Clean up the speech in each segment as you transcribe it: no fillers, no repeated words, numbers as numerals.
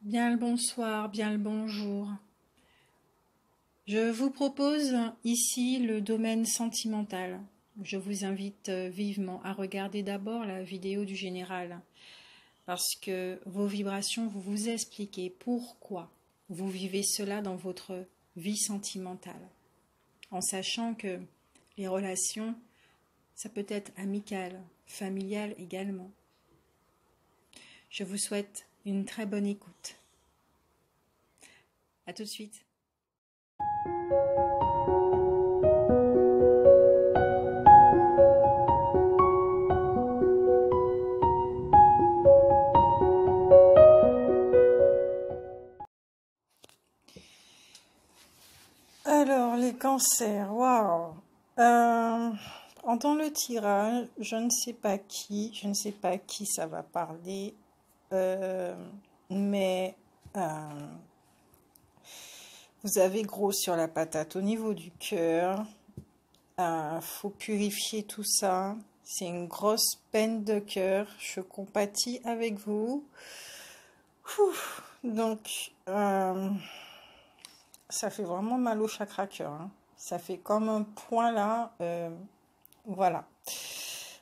Bien le bonsoir, bien le bonjour. Je vous propose ici le domaine sentimental. Je vous invite vivement à regarder d'abord la vidéo du général parce que vos vibrations vont vous expliquer pourquoi vous vivez cela dans votre vie sentimentale. En sachant que les relations, ça peut être amical, familial également. Je vous souhaite une très bonne écoute. À tout de suite. Alors, les cancers, waouh. Pendant le tirage, je ne sais pas qui ça va parler, euh, mais vous avez gros sur la patate au niveau du cœur. Faut purifier tout ça. C'est une grosse peine de cœur. Je compatis avec vous. Donc, ça fait vraiment mal au chakra cœur. Hein. Ça fait comme un point là. Voilà.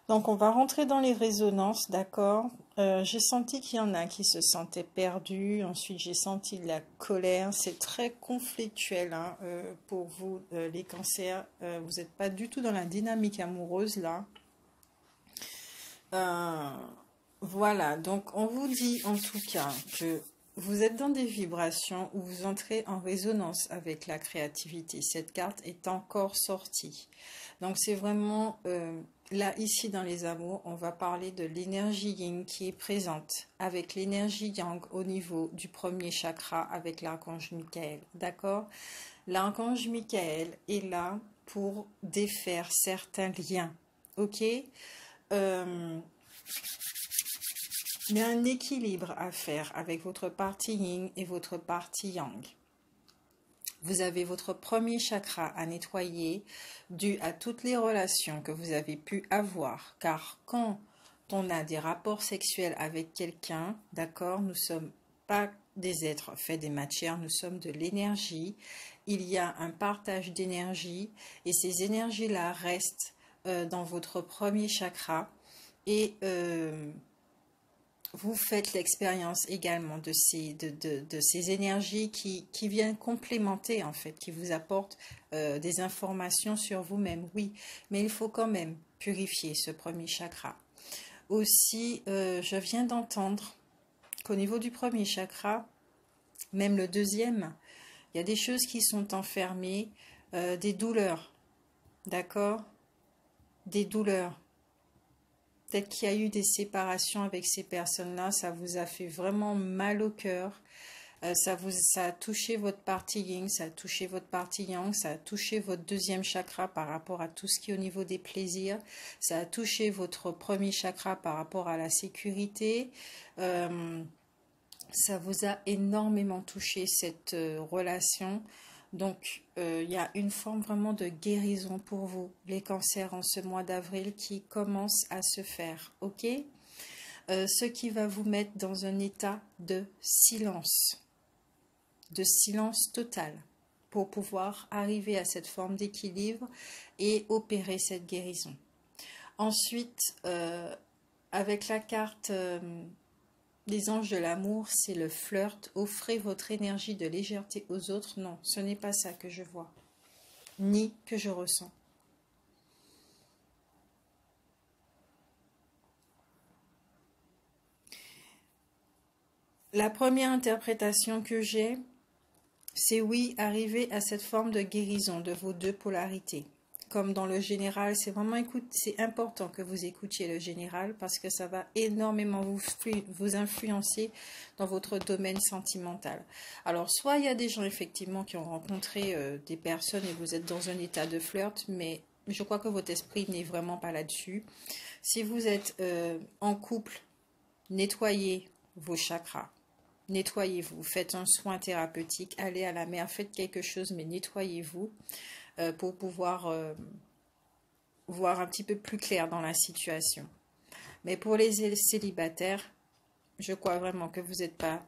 Donc, on va rentrer dans les résonances, d'accord. J'ai senti qu'il y en a qui se sentaient perdus. Ensuite, j'ai senti de la colère. C'est très conflictuel hein, pour vous, les cancers. Vous n'êtes pas du tout dans la dynamique amoureuse là. Voilà. Donc, on vous dit en tout cas que vous êtes dans des vibrations où vous entrez en résonance avec la créativité. Cette carte est encore sortie. Donc, c'est vraiment... là, ici, dans les amours, on va parler de l'énergie yin qui est présente avec l'énergie yang au niveau du premier chakra avec l'archange Michael. D'accord? L'archange Michael est là pour défaire certains liens. Ok? Il y a un équilibre à faire avec votre partie yin et votre partie yang. Vous avez votre premier chakra à nettoyer dû à toutes les relations que vous avez pu avoir. Car quand on a des rapports sexuels avec quelqu'un, d'accord, nous ne sommes pas des êtres faits des matières, nous sommes de l'énergie. Il y a un partage d'énergie et ces énergies-là restent dans votre premier chakra et vous faites l'expérience également de ces énergies qui viennent complémenter, en fait, qui vous apportent des informations sur vous-même. Oui, mais il faut quand même purifier ce premier chakra. Aussi, je viens d'entendre qu'au niveau du premier chakra, même le deuxième, il y a des choses qui sont enfermées, des douleurs, d'accord? Des douleurs. Peut-être qu'il y a eu des séparations avec ces personnes-là, ça vous a fait vraiment mal au cœur. Ça a touché votre partie yin, ça a touché votre partie yang, ça a touché votre deuxième chakra par rapport à tout ce qui est au niveau des plaisirs. Ça a touché votre premier chakra par rapport à la sécurité. Ça vous a énormément touché cette relation. Donc, il y a une forme vraiment de guérison pour vous, les cancers en ce mois d'avril qui commence à se faire, ok? Ce qui va vous mettre dans un état de silence total, pour pouvoir arriver à cette forme d'équilibre et opérer cette guérison. Ensuite, avec la carte... les anges de l'amour, c'est le flirt. Offrez votre énergie de légèreté aux autres. Non, ce n'est pas ça que je vois, ni que je ressens. La première interprétation que j'ai, c'est oui, arriver à cette forme de guérison de vos deux polarités. Comme dans le général, c'est vraiment c'est important que vous écoutiez le général parce que ça va énormément vous influencer dans votre domaine sentimental. Alors, soit il y a des gens effectivement qui ont rencontré des personnes et vous êtes dans un état de flirt, mais je crois que votre esprit n'est vraiment pas là-dessus. Si vous êtes en couple, nettoyez vos chakras. Nettoyez-vous, faites un soin thérapeutique, allez à la mer, faites quelque chose, mais nettoyez-vous pour pouvoir voir un petit peu plus clair dans la situation. Mais pour les célibataires, je crois vraiment que vous n'êtes pas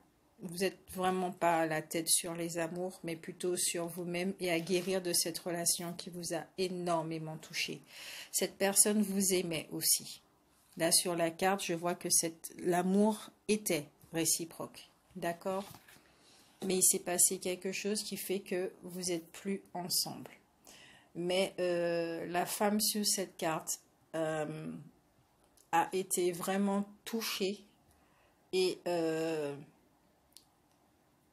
vous n'êtes vraiment pas à la tête sur les amours, mais plutôt sur vous-même et à guérir de cette relation qui vous a énormément touché. Cette personne vous aimait aussi. Là, sur la carte, je vois que l'amour était réciproque. D'accord? Mais il s'est passé quelque chose qui fait que vous n'êtes plus ensemble. Mais la femme sur cette carte a été vraiment touchée et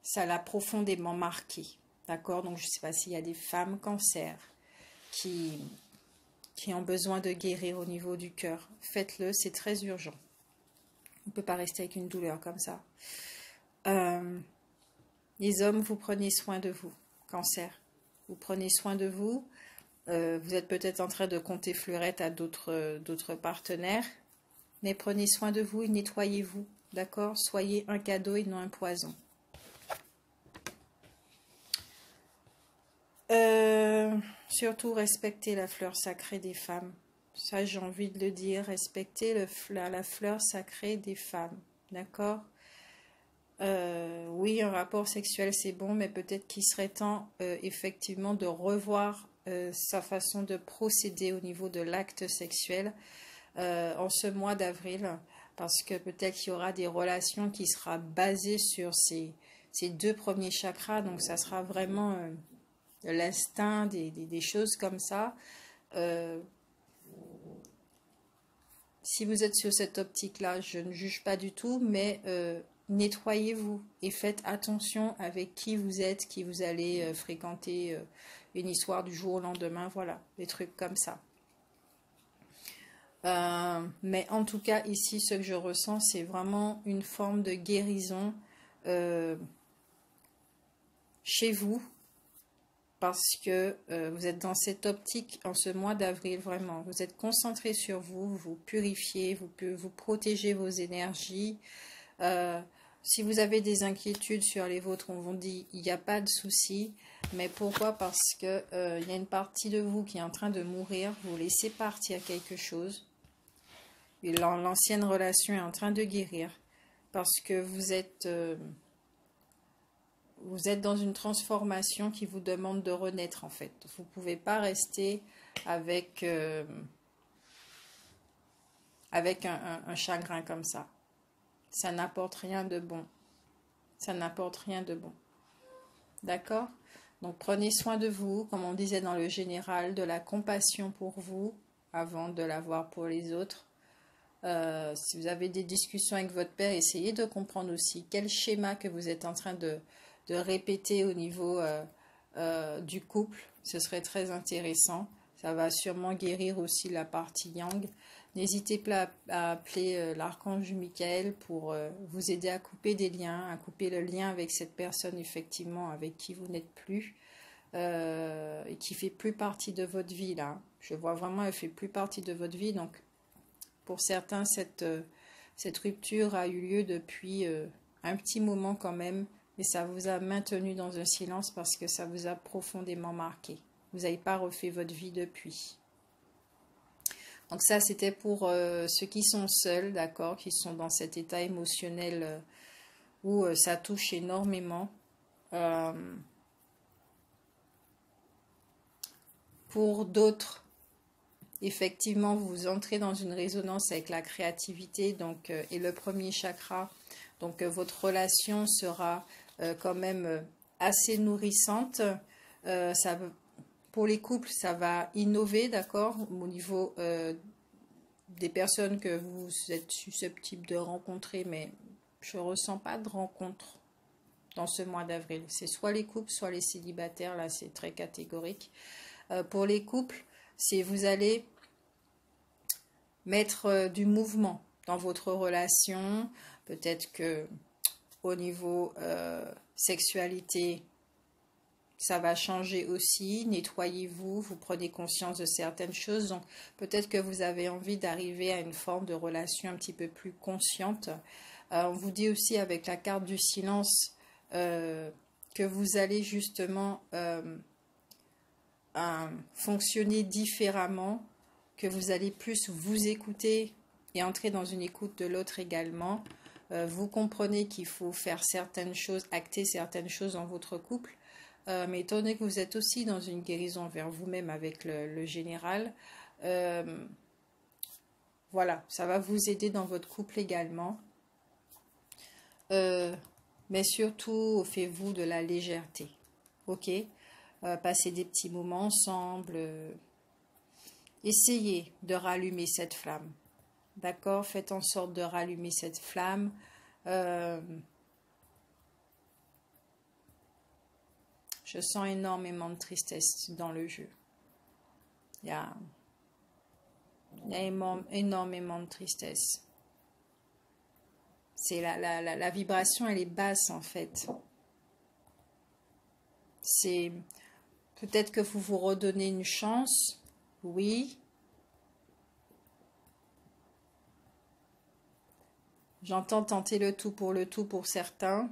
ça l'a profondément marquée. D'accord? Donc je ne sais pas s'il y a des femmes cancer qui ont besoin de guérir au niveau du cœur. Faites-le, c'est très urgent. On ne peut pas rester avec une douleur comme ça. Les hommes, vous prenez soin de vous. Cancer, vous prenez soin de vous. Vous êtes peut-être en train de compter fleurette à d'autres partenaires. Mais prenez soin de vous et nettoyez-vous. D'accord? Soyez un cadeau et non un poison. Surtout, respectez la fleur sacrée des femmes. Ça, j'ai envie de le dire. Respectez la fleur sacrée des femmes. D'accord? Oui, un rapport sexuel, c'est bon, mais peut-être qu'il serait temps, effectivement, de revoir sa façon de procéder au niveau de l'acte sexuel en ce mois d'avril, parce que peut-être qu'il y aura des relations qui seront basées sur ces deux premiers chakras, donc ça sera vraiment l'instinct, des choses comme ça. Si vous êtes sur cette optique-là, je ne juge pas du tout, mais nettoyez-vous et faites attention avec qui vous êtes, qui vous allez fréquenter, une histoire du jour au lendemain, voilà, des trucs comme ça. Mais en tout cas, ici, ce que je ressens, c'est vraiment une forme de guérison chez vous, parce que vous êtes dans cette optique en ce mois d'avril, vraiment. Vous êtes concentré sur vous, vous purifiez, vous protégez vos énergies. Si vous avez des inquiétudes sur les vôtres, on vous dit il n'y a pas de souci. Mais pourquoi? Parce que il y a une partie de vous qui est en train de mourir. Vous laissez partir quelque chose. L'ancienne relation est en train de guérir. Parce que vous êtes dans une transformation qui vous demande de renaître en fait. Vous ne pouvez pas rester avec un chagrin comme ça. Ça n'apporte rien de bon. Ça n'apporte rien de bon. D'accord? Donc prenez soin de vous, comme on disait dans le général, de la compassion pour vous avant de l'avoir pour les autres. Si vous avez des discussions avec votre père, essayez de comprendre aussi quel schéma que vous êtes en train de répéter au niveau du couple. Ce serait très intéressant. Ça va sûrement guérir aussi la partie yang. N'hésitez pas à appeler l'archange Michael pour vous aider à couper des liens, à couper le lien avec cette personne effectivement avec qui vous n'êtes plus et qui fait plus partie de votre vie là. Je vois vraiment elle fait plus partie de votre vie. Donc pour certains cette rupture a eu lieu depuis un petit moment quand même, mais ça vous a maintenu dans un silence parce que ça vous a profondément marqué. Vous n'avez pas refait votre vie depuis. Donc ça, c'était pour ceux qui sont seuls, d'accord, qui sont dans cet état émotionnel où ça touche énormément. Pour d'autres, effectivement, vous entrez dans une résonance avec la créativité donc, et le premier chakra. Donc votre relation sera quand même assez nourrissante. Pour les couples, ça va innover, d'accord, au niveau des personnes que vous êtes susceptibles de rencontrer, mais je ne ressens pas de rencontre dans ce mois d'avril. C'est soit les couples, soit les célibataires, là c'est très catégorique. Pour les couples, vous allez mettre du mouvement dans votre relation. Peut-être que au niveau sexualité, ça va changer aussi. Nettoyez-vous, vous prenez conscience de certaines choses. Donc peut-être que vous avez envie d'arriver à une forme de relation un petit peu plus consciente. On vous dit aussi avec la carte du silence que vous allez justement fonctionner différemment, que vous allez plus vous écouter et entrer dans une écoute de l'autre également. Vous comprenez qu'il faut faire certaines choses, acter certaines choses dans votre couple. Mais étant donné que vous êtes aussi dans une guérison vers vous-même avec le général, voilà, ça va vous aider dans votre couple également. Mais surtout, faites-vous de la légèreté. Ok? Passez des petits moments ensemble. Essayez de rallumer cette flamme. D'accord? Faites en sorte de rallumer cette flamme. Je sens énormément de tristesse dans le jeu. Il y a énormément de tristesse. C'est la vibration, elle est basse en fait. C'est peut-être que vous vous redonnez une chance, oui. J'entends tenter le tout pour certains.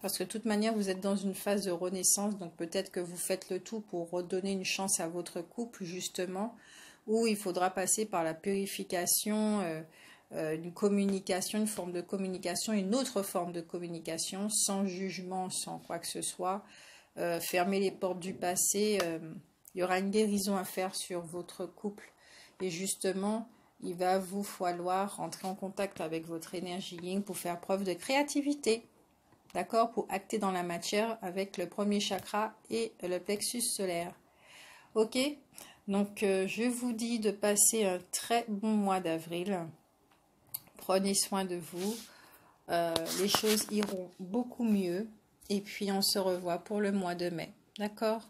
Parce que de toute manière, vous êtes dans une phase de renaissance, donc peut-être que vous faites le tout pour redonner une chance à votre couple, justement, où il faudra passer par la purification, une communication, une forme de communication, une autre forme de communication, sans jugement, sans quoi que ce soit. Fermer les portes du passé, il y aura une guérison à faire sur votre couple. Et justement, il va vous falloir rentrer en contact avec votre énergie yin pour faire preuve de créativité. D'accord? Pour acter dans la matière avec le premier chakra et le plexus solaire. Ok? Donc, je vous dis de passer un très bon mois d'avril. Prenez soin de vous. Les choses iront beaucoup mieux. Et puis, on se revoit pour le mois de mai. D'accord?